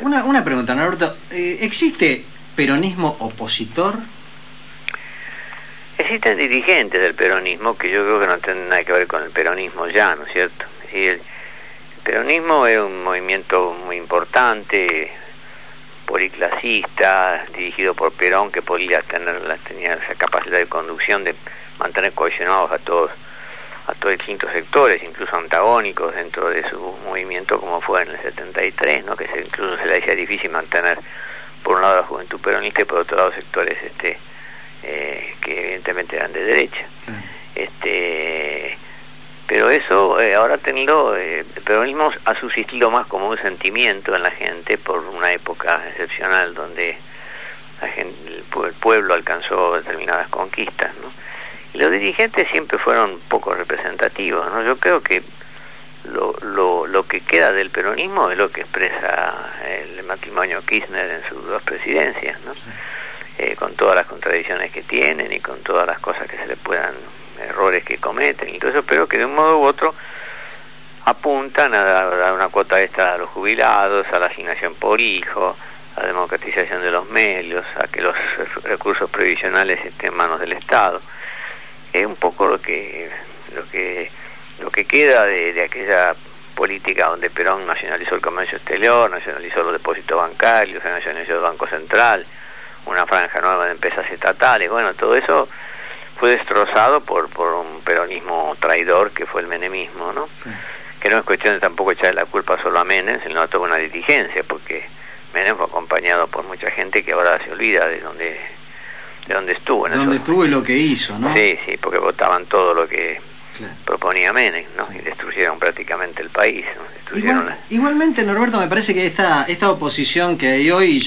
Una pregunta, Norberto. ¿Existe peronismo opositor? Existen dirigentes del peronismo que yo creo que no tienen nada que ver con el peronismo ya, ¿no es cierto? Sí, el peronismo era un movimiento muy importante, policlasista, dirigido por Perón, que tenía esa capacidad de conducción de mantener cohesionados a todos distintos sectores, incluso antagónicos dentro de su movimiento, como fue en el 73, ¿no? Que incluso se le hacía difícil mantener por un lado la juventud peronista y por otro lado sectores que evidentemente eran de derecha. Pero eso ahora el peronismo ha subsistido más como un sentimiento en la gente por una época excepcional donde el pueblo alcanzó determinadas conquistas, ¿no? Y los dirigentes siempre fueron poco representativos, ¿no? Yo creo que lo que queda del peronismo es lo que expresa el matrimonio Kirchner en sus dos presidencias, ¿no? Con todas las contradicciones que tienen y con todas las cosas que se le puedan, errores que cometen y todo eso, pero que de un modo u otro apuntan a dar una cuota extra a los jubilados, a la asignación por hijo, a la democratización de los medios, a que los recursos previsionales estén en manos del Estado. Es un poco lo que queda de aquella política donde Perón nacionalizó el comercio exterior, nacionalizó los depósitos bancarios, nacionalizó el Banco Central, una franja nueva de empresas estatales. Bueno, todo eso fue destrozado por un peronismo traidor que fue el menemismo, ¿no? Sí. Que no es cuestión de tampoco echarle la culpa solo a Menem, sino a toda una dirigencia, porque Menem fue acompañado por mucha gente que ahora se olvida de dónde estuvo. Dónde estuvo y lo que hizo, ¿no? Sí, porque votaban todo lo que proponía Menem, ¿no? Y destruyeron prácticamente el país, ¿no? Igualmente, Norberto, me parece que esta oposición que hay hoy,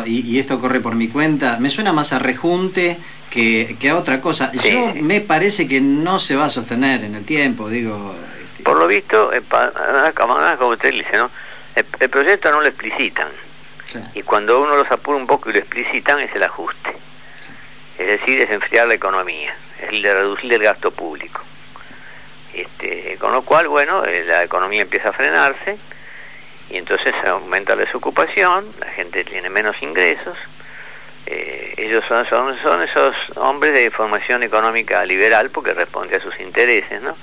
y esto corre por mi cuenta, me suena más a rejunte que a otra cosa. Me parece que no se va a sostener en el tiempo, digo. Por lo visto, como usted dice, ¿no? El proyecto no lo explicitan. Sí. Y cuando uno los apura un poco y lo explicitan, es el ajuste. Es decir, es enfriar la economía, es el de reducir el gasto público. Con lo cual, bueno, la economía empieza a frenarse y entonces aumenta la desocupación, la gente tiene menos ingresos. Ellos son esos hombres de formación económica liberal, porque responde a sus intereses, ¿no?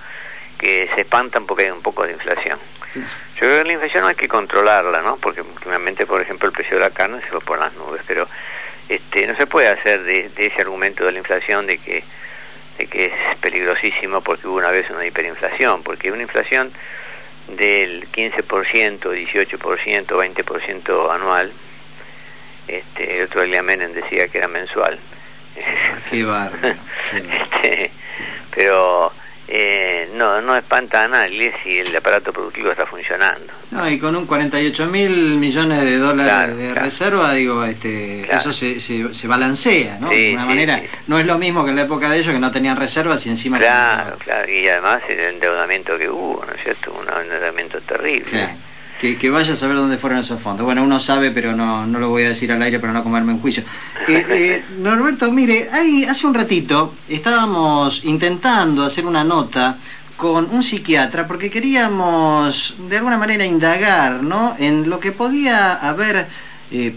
Que se espantan porque hay un poco de inflación. Yo creo que la inflación no hay que controlarla, ¿no? Porque últimamente, por ejemplo, el precio de la carne se fue por las nubes, pero no se puede hacer de ese argumento de la inflación de que es peligrosísimo porque hubo una vez una hiperinflación, porque una inflación del 15%, 18%, 20% anual, el otro día Menem decía que era mensual. Qué bárbaro. Pero no espanta a nadie si el aparato productivo está funcionando. No, y con un 48.000 millones de dólares de reserva, digo, eso se balancea, ¿no? De una manera, no es lo mismo que en la época de ellos, que no tenían reservas y encima... Claro, y además el endeudamiento que hubo, ¿no es cierto? Un endeudamiento terrible. Claro. Que vaya a saber dónde fueron esos fondos. Bueno, uno sabe, pero no lo voy a decir al aire para no comerme un juicio. Norberto, mire, hace un ratito estábamos intentando hacer una nota con un psiquiatra porque queríamos de alguna manera indagar, ¿no?, en lo que podía haber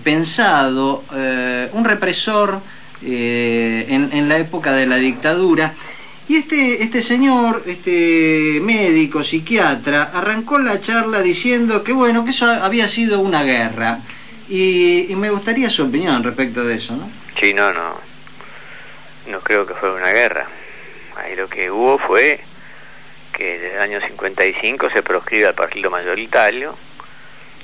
pensado un represor en la época de la dictadura. Y este señor, médico, psiquiatra, arrancó la charla diciendo que bueno, que eso había sido una guerra. Y me gustaría su opinión respecto de eso, ¿no? Sí, no creo que fuera una guerra. Ahí lo que hubo fue que desde el año 55 se proscribe al partido mayoritario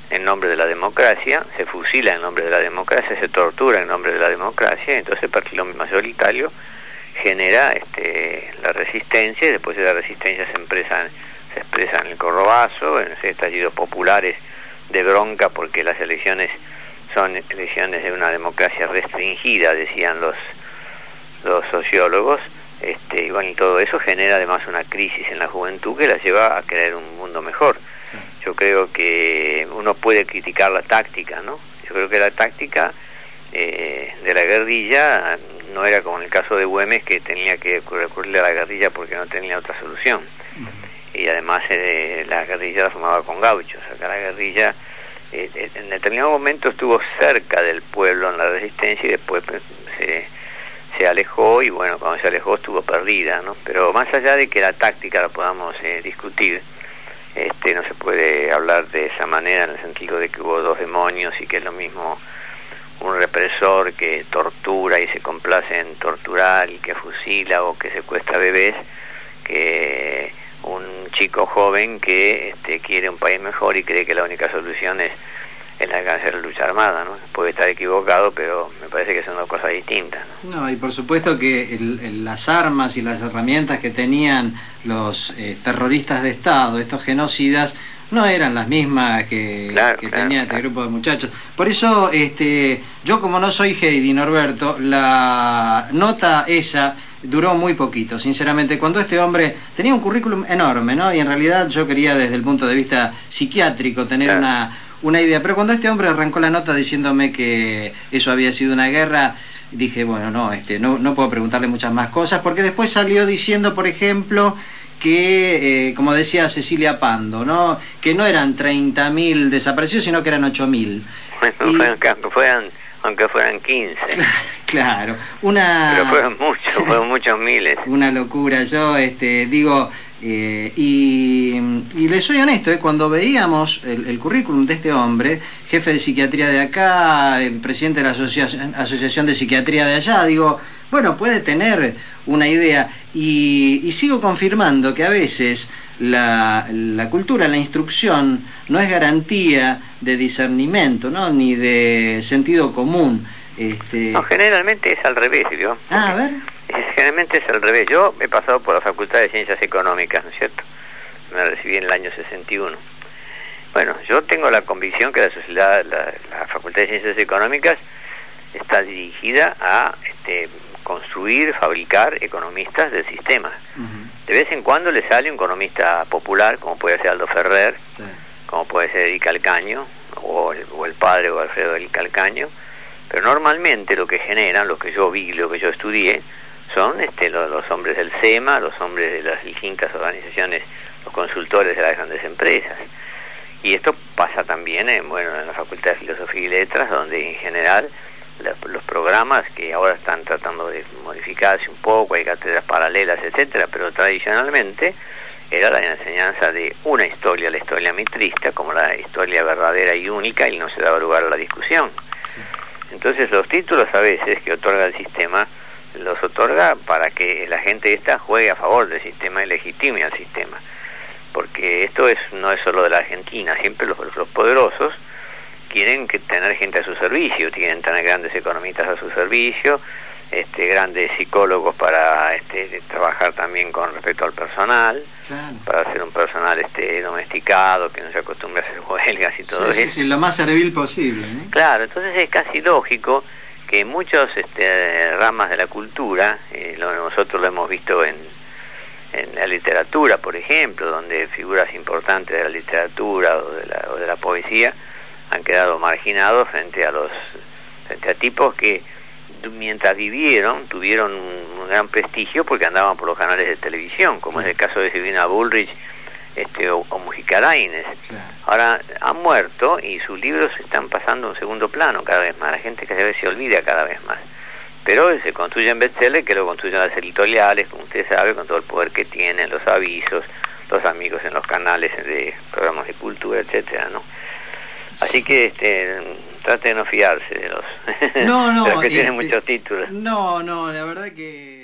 en nombre de la democracia, se fusila en nombre de la democracia, se tortura en nombre de la democracia, y entonces el partido mayoritario genera la resistencia, y después de la resistencia se expresa en el corrobazo, en los estallidos populares de bronca porque las elecciones son elecciones de una democracia restringida, decían los sociólogos, y bueno, y todo eso genera además una crisis en la juventud que la lleva a querer un mundo mejor. Yo creo que uno puede criticar la táctica, ¿no? Yo creo que la táctica de la guerrilla no era como en el caso de Güemes, que tenía que recurrir a la guerrilla porque no tenía otra solución. Y además la guerrilla la formaba con gauchos. Acá la guerrilla en determinado momento estuvo cerca del pueblo en la resistencia y después se alejó, y bueno, cuando se alejó estuvo perdida, ¿no? Pero más allá de que la táctica la podamos discutir, no se puede hablar de esa manera, en el sentido de que hubo dos demonios y que es lo mismo un represor que tortura y se complace en torturar y que fusila o que secuestra bebés, que un chico joven que quiere un país mejor y cree que la única solución es hacer la lucha armada, ¿no? Puede estar equivocado, pero me parece que son dos cosas distintas, ¿no? No, y por supuesto que las armas y las herramientas que tenían los terroristas de Estado, estos genocidas, no eran las mismas que tenía este grupo de muchachos. Por eso, yo como no soy Heidi, Norberto, la nota esa duró muy poquito, sinceramente. Cuando este hombre tenía un currículum enorme, ¿no? Y en realidad yo quería, desde el punto de vista psiquiátrico, tener una idea. Pero cuando este hombre arrancó la nota diciéndome que eso había sido una guerra, dije, bueno, no puedo preguntarle muchas más cosas, porque después salió diciendo, por ejemplo, que, como decía Cecilia Pando, ¿no? Que no eran 30.000 desaparecidos, sino que eran 8.000. Bueno, aunque fueran 15. Claro, pero fueron muchos miles. Una locura. Yo digo, y le soy honesto, cuando veíamos el currículum de este hombre, jefe de psiquiatría de acá, presidente de la asociación de psiquiatría de allá, digo, bueno, puede tener una idea, y sigo confirmando que a veces la cultura, la instrucción no es garantía de discernimiento, ¿no? Ni de sentido común. No, generalmente es al revés, ¿no? A ver. Generalmente es al revés. Yo he pasado por la Facultad de Ciencias Económicas, ¿no es cierto? Me recibí en el año 61. Bueno, yo tengo la convicción que la Facultad de Ciencias Económicas está dirigida a construir, fabricar economistas del sistema. De vez en cuando le sale un economista popular, como puede ser Aldo Ferrer, como puede ser Eddie Calcaño, o el padre o Alfredo Eddie Calcaño, pero normalmente lo que generan, lo que yo vi, lo que yo estudié, son los hombres del SEMA, los hombres de las distintas organizaciones, los consultores de las grandes empresas. Y esto pasa también en la Facultad de Filosofía y Letras, donde en general los programas que ahora están tratando de modificarse un poco, hay cátedras paralelas, etcétera, pero tradicionalmente era la enseñanza de una historia, la historia mitrista, como la historia verdadera y única, y no se daba lugar a la discusión. Entonces los títulos a veces que otorga el sistema, los otorga para que la gente juegue a favor del sistema y legitime al sistema. Porque esto no es solo de la Argentina, siempre los poderosos quieren tener gente a su servicio, quieren tener grandes economistas a su servicio, grandes psicólogos para trabajar también con respecto al personal, para hacer un personal domesticado, que no se acostumbre a hacer huelgas y todo eso. Sí, lo más servil posible, ¿no? Claro, entonces es casi lógico que muchas ramas de la cultura, nosotros lo hemos visto en la literatura, por ejemplo, donde figuras importantes de la literatura o de la poesía han quedado marginados frente a tipos que mientras vivieron tuvieron un gran prestigio porque andaban por los canales de televisión, como es el caso de Silvina Bullrich o Mujica Lainez. Ahora han muerto y sus libros están pasando a un segundo plano cada vez más, la gente cada vez se olvida cada vez más, pero se construyen bestsellers que lo construyen las editoriales, como usted sabe, con todo el poder que tienen, los avisos, los amigos en los canales de programas de cultura, etcétera, ¿no? Así que trate de no fiarse de los, de los que tienen muchos títulos. No, la verdad que